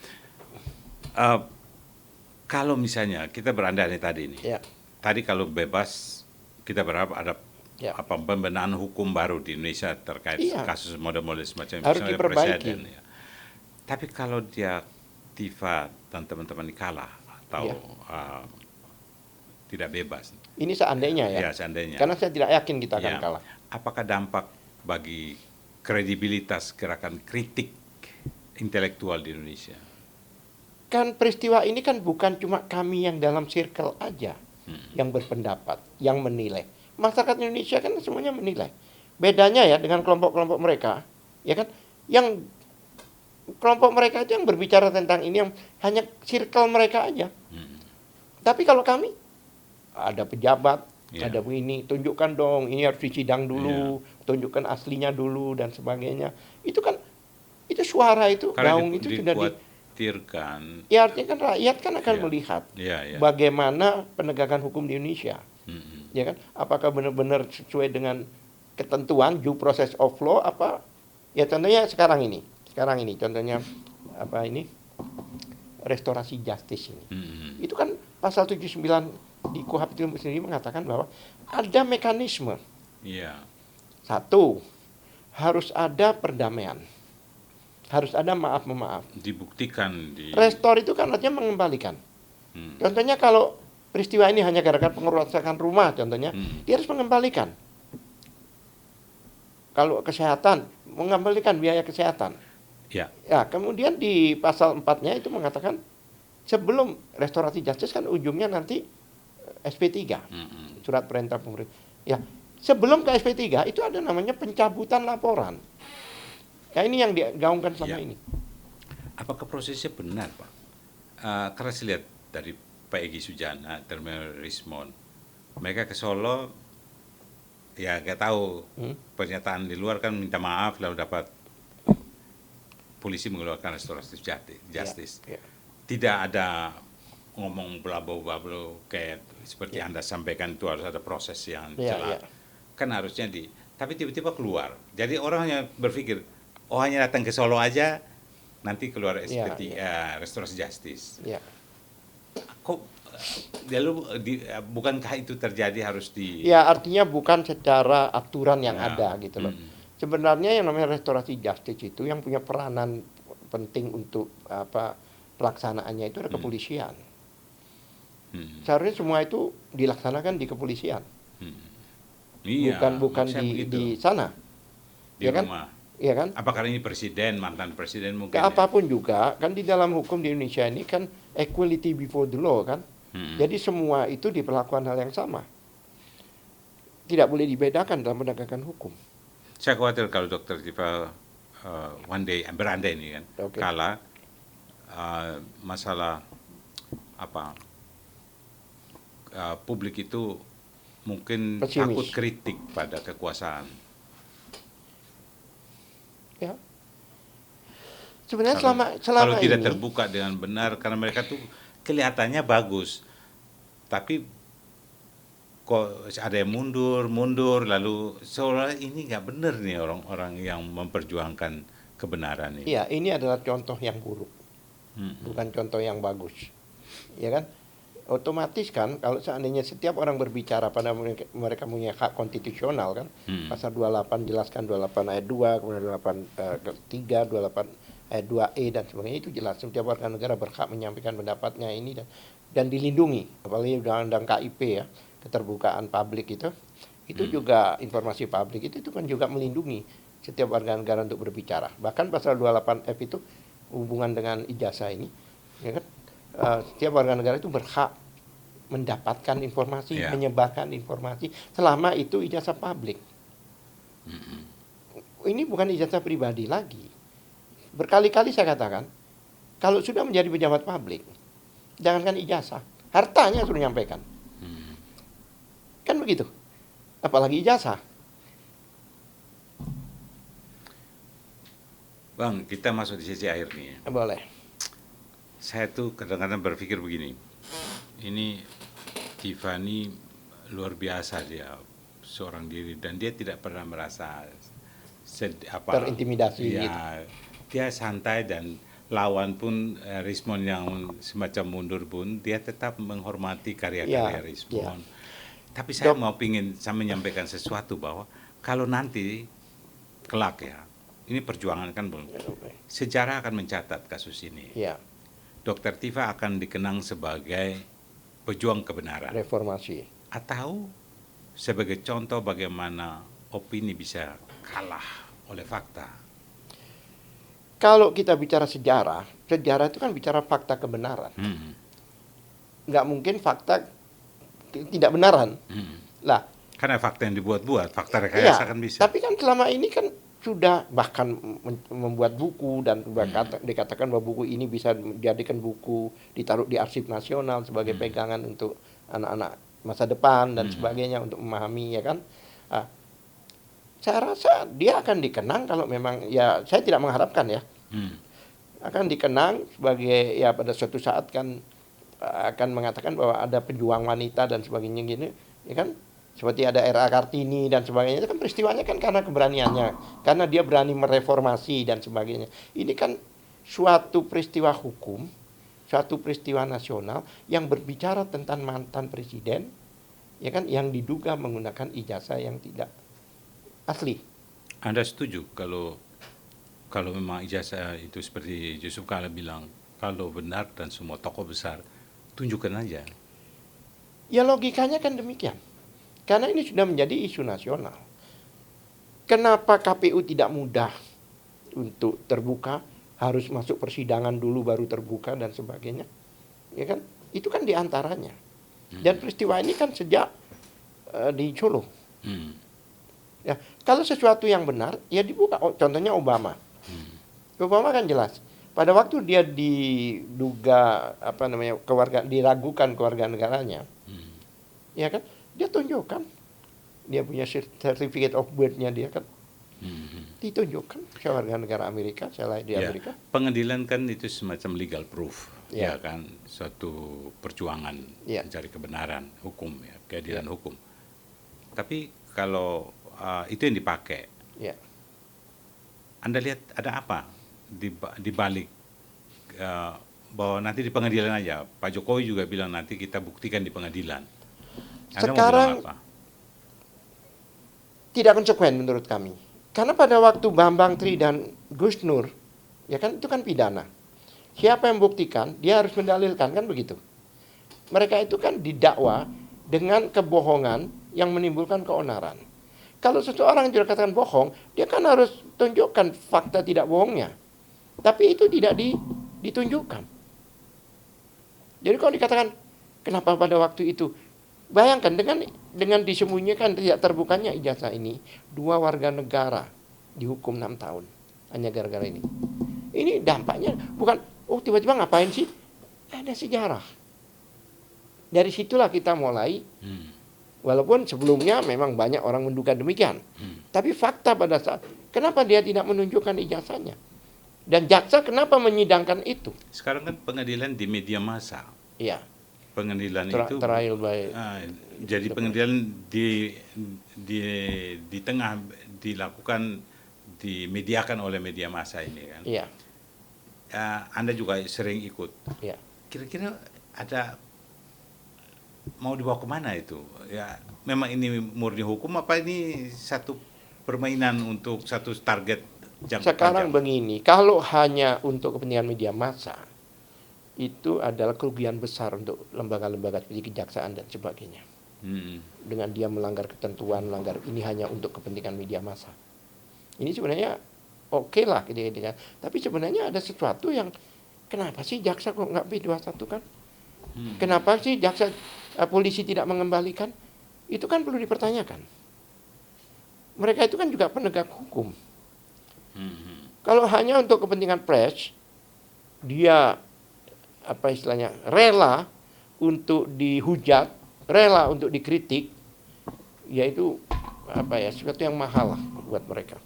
Kalau misalnya kita berandai tadi ini, Ya, tadi kalau bebas kita berharap ada Ya. pembenahan hukum baru di Indonesia terkait Iya. kasus model-model semacam Harus misalnya diperbaiki. presiden. Ya. Tapi kalau dia Tiva dan teman-teman ini kalah atau Iya. tidak bebas, ini seandainya ya. ya seandainya, Karena saya tidak yakin kita akan Ya. kalah. apakah dampak bagi kredibilitas gerakan kritik intelektual di Indonesia? Kan peristiwa ini kan bukan cuma kami yang dalam circle aja yang berpendapat, yang menilai. Masyarakat Indonesia kan semuanya menilai. Bedanya ya dengan kelompok-kelompok mereka, ya kan, yang kelompok mereka itu yang berbicara tentang ini yang hanya circle mereka aja. Tapi kalau kami ada pejabat, Ya. ada begini, tunjukkan dong, ini harus disidang dulu, tunjukkan aslinya dulu dan sebagainya. Itu kan itu suara itu, Karena gaung itu sudah dikhawatirkan. ya artinya kan rakyat kan akan Ya. melihat Ya, ya. bagaimana penegakan hukum di Indonesia. Mm-mm. Ya kan? Apakah benar-benar sesuai dengan ketentuan due process of law apa? Ya contohnya sekarang ini contohnya apa ini? Restorasi justice ini. Mm-mm. Itu kan pasal 79 di KUHP itu sendiri mengatakan bahwa ada mekanisme. Iya. Satu, harus ada perdamaian. Harus ada maaf-memaaf. Dibuktikan di Restore itu kan artinya mengembalikan. Hmm. Contohnya kalau peristiwa ini hanya gara-gara pengerusakan rumah contohnya, dia harus mengembalikan. Kalau kesehatan, mengembalikan biaya kesehatan. Ya. Ya, kemudian di pasal 4-nya itu mengatakan sebelum restorasi justice kan ujungnya nanti SP3, surat perintah pemerintah. Ya, sebelum ke SP3 itu ada namanya pencabutan laporan. Ya, ini yang digaungkan selama ini. Apakah prosesnya benar, Pak? Karena saya lihat dari Pak Egy Sujana, Terminal Rismond, mereka ke Solo, ya nggak tahu pernyataan di luar kan minta maaf lalu dapat polisi mengeluarkan restoratif justice. Ya. Tidak ada ngomong bla-bla-bla kayak seperti Anda sampaikan itu harus ada proses yang jelas. Kan harusnya tapi tiba-tiba keluar. Jadi orang yang berpikir, oh hanya datang ke Solo aja, nanti keluar SP3, restorasi justice. Ya. Kok bukankah itu terjadi harus Ya, artinya bukan secara aturan yang ada gitu loh. Sebenarnya yang namanya restorasi justice itu yang punya peranan penting untuk pelaksanaannya itu ada kepolisian. Seharusnya semua itu dilaksanakan di kepolisian. Iya, bukan di sana. Di ya rumah. Kan? Iya kan? Apakah ini presiden, mantan presiden mungkin? Apapun juga, kan di dalam hukum di Indonesia ini kan equality before the law kan. Jadi semua itu diperlakukan hal yang sama. Tidak boleh dibedakan dalam penegakan hukum. Saya khawatir kalau Dr. Tiva one day berandai ini kan, kala masalah publik itu mungkin pesimis. Takut kritik pada kekuasaan. Ya. Sebenarnya selama kalau tidak ini, terbuka dengan benar, karena mereka tuh kelihatannya bagus, tapi kok ada yang mundur, lalu seolah ini nggak benar nih orang-orang yang memperjuangkan kebenaran ini. Iya, ini adalah contoh yang buruk, bukan contoh yang bagus, ya kan? Otomatis kan, kalau seandainya setiap orang berbicara pada mereka punya hak konstitusional kan, pasal 28 jelaskan 28 ayat 2, kemudian 28 3, 28 ayat 2E dan sebagainya itu jelas setiap warga negara berhak menyampaikan pendapatnya ini dan dilindungi, apalagi undang-undang KIP ya. Keterbukaan publik itu juga informasi publik itu kan juga melindungi setiap warga negara untuk berbicara. Bahkan pasal 28F itu hubungan dengan ijazah ini, ya kan? Setiap warga negara itu berhak mendapatkan informasi, menyebarkan informasi selama itu ijazah publik. Ini bukan ijazah pribadi lagi. Berkali-kali saya katakan, kalau sudah menjadi pejabat publik, jangankan ijazah, hartanya suruh nyampaikan. Kan begitu. Apalagi ijazah. Bang, kita masuk di sisi akhir nih. Boleh. Saya tuh kadang-kadang berpikir begini. Ini Tiffany luar biasa, dia seorang diri dan dia tidak pernah merasa terintimidasi. Ya, dia santai dan lawan pun Rismond yang semacam mundur pun dia tetap menghormati karya-karya Rismond. Tapi saya ingin menyampaikan sesuatu bahwa kalau nanti kelak ya, ini perjuangan kan belum. Sejarah akan mencatat kasus ini. Ya. Dr. Tiva akan dikenang sebagai pejuang kebenaran. Reformasi. Atau sebagai contoh bagaimana opini bisa kalah oleh fakta. Kalau kita bicara sejarah itu kan bicara fakta kebenaran. Nggak mungkin fakta tidak benaran. Lah, karena fakta yang dibuat-buat, fakta rekayasa kan bisa. Tapi kan selama ini kan sudah bahkan membuat buku dan dikatakan bahwa buku ini bisa dijadikan buku, ditaruh di arsip nasional sebagai pegangan untuk anak-anak masa depan dan sebagainya untuk memahami, ya kan. Saya rasa dia akan dikenang kalau memang, ya saya tidak mengharapkan ya, akan dikenang sebagai, ya pada suatu saat kan akan mengatakan bahwa ada pejuang wanita dan sebagainya gini, ya kan. Seperti ada R.A. Kartini dan sebagainya, itu kan peristiwanya kan karena keberaniannya, karena dia berani mereformasi dan sebagainya. Ini kan suatu peristiwa hukum, suatu peristiwa nasional yang berbicara tentang mantan presiden, ya kan, yang diduga menggunakan ijazah yang tidak asli. Anda setuju kalau memang ijazah itu seperti Yusuf Kala bilang, kalau benar dan semua tokoh besar tunjukkan aja? Ya logikanya kan demikian. Karena ini sudah menjadi isu nasional. Kenapa KPU tidak mudah untuk terbuka, harus masuk persidangan dulu baru terbuka dan sebagainya. Ya kan? Itu kan diantaranya. Dan peristiwa ini kan sejak di Solo. Ya, kalau sesuatu yang benar, ya dibuka. Contohnya Obama. Obama kan jelas. Pada waktu dia diduga diragukan kewarganegaranya, ya kan? Dia tunjukkan, dia punya certificate of birth-nya dia kan, ditunjukkan kewarganegara Amerika, selain di Amerika. Pengadilan kan itu semacam legal proof, Ya. ya kan, suatu perjuangan mencari kebenaran hukum, ya, keadilan hukum. Tapi kalau itu yang dipakai, Anda lihat ada apa di balik bahwa nanti di pengadilan aja? Pak Jokowi juga bilang nanti kita buktikan di pengadilan. Anda Sekarang mau bilang apa? Tidak konsekuen menurut kami. Karena pada waktu Bambang Tri dan Gus Nur, ya kan itu kan pidana. Siapa yang buktikan, dia harus mendalilkan, kan begitu. Mereka itu kan didakwa dengan kebohongan yang menimbulkan keonaran. Kalau seseorang dikatakan bohong, dia kan harus tunjukkan fakta tidak bohongnya. Tapi itu tidak ditunjukkan. Jadi kalau dikatakan, kenapa pada waktu itu? Bayangkan dengan disembunyikan tidak terbukanya ijazah ini, 2 warga negara dihukum 6 tahun hanya gara-gara ini. Ini dampaknya bukan tiba-tiba ngapain sih? Ada sejarah. Dari situlah kita mulai. Walaupun sebelumnya memang banyak orang menduga demikian. Tapi fakta pada saat kenapa dia tidak menunjukkan ijazahnya? Dan jaksa kenapa menyidangkan itu? Sekarang kan pengadilan di media massa. Iya. Pengadilan itu trial by jadi pengadilan di tengah dilakukan, dimediakan oleh media massa ini kan. Iya. Anda juga sering ikut. Iya. Kira-kira ada mau dibawa kemana itu? Ya memang ini murni hukum apa ini satu permainan untuk satu target jangka Sekarang panjang? begini, kalau hanya untuk kepentingan media massa, itu adalah kerugian besar untuk lembaga-lembaga seperti kejaksaan dan sebagainya. Dengan dia melanggar ketentuan, melanggar ini hanya untuk kepentingan media massa. Ini sebenarnya oke lah, gitu. Tapi sebenarnya ada sesuatu yang kenapa sih jaksa kok nggak B21 kan? Kenapa sih jaksa polisi tidak mengembalikan? Itu kan perlu dipertanyakan. Mereka itu kan juga penegak hukum. Kalau hanya untuk kepentingan pers, dia rela untuk dihujat, rela untuk dikritik, yaitu sesuatu yang mahal lah buat mereka.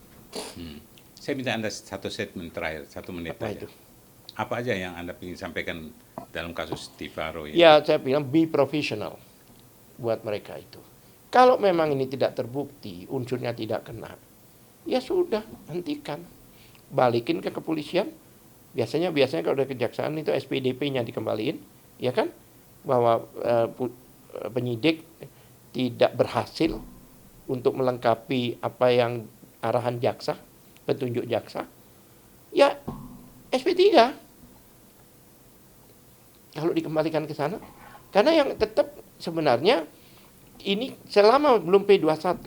Saya minta Anda satu statement terakhir, 1 menit aja. Apa aja yang Anda ingin sampaikan dalam kasus Tifaro ini? Ya, saya bilang be professional buat mereka itu. Kalau memang ini tidak terbukti, unsurnya tidak kena, ya sudah, hentikan. Balikin ke kepolisian. Biasanya kalau dari kejaksaan itu SPDP-nya dikembaliin, ya kan? Bahwa penyidik tidak berhasil untuk melengkapi apa yang arahan jaksa, petunjuk jaksa. Ya SP3. Kalau dikembalikan ke sana. Karena yang tetap sebenarnya ini selama belum P21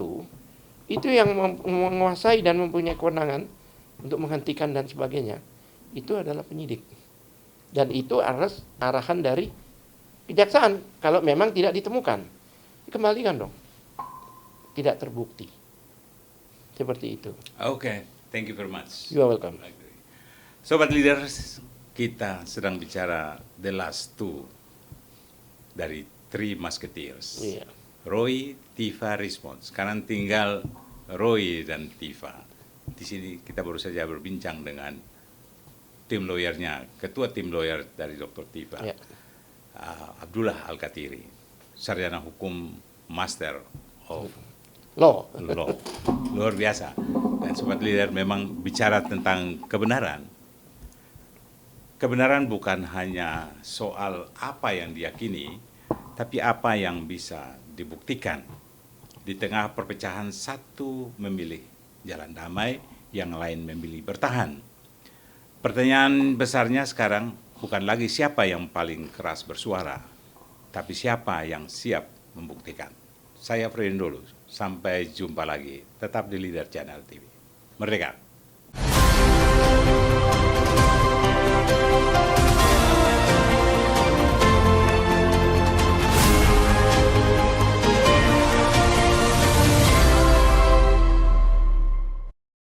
itu yang menguasai dan mempunyai kewenangan untuk menghentikan dan sebagainya. Itu adalah penyidik. Dan itu harus arahan dari kejaksaan. Kalau memang tidak ditemukan, dikembalikan dong. Tidak terbukti. Seperti itu. Oke, thank you very much. You are welcome. Sobat Leaders, kita sedang bicara the last two dari Three Musketeers. Iya. Roy, Tifa, Rismond. Sekarang tinggal Roy dan Tifa. Di sini kita baru saja berbincang dengan tim lawyernya, ketua tim lawyer dari Dr. Tifa, Abdullah Al-Katiri, sarjana hukum, Master of Law. Luar biasa. Dan Sobat Leader memang bicara tentang kebenaran. Kebenaran bukan hanya soal apa yang diyakini, tapi apa yang bisa dibuktikan. Di tengah perpecahan, satu memilih jalan damai, yang lain memilih bertahan. Pertanyaan besarnya sekarang bukan lagi siapa yang paling keras bersuara, tapi siapa yang siap membuktikan? Saya Freddy dulu, sampai jumpa lagi. Tetap di Leader Channel TV. Merdeka!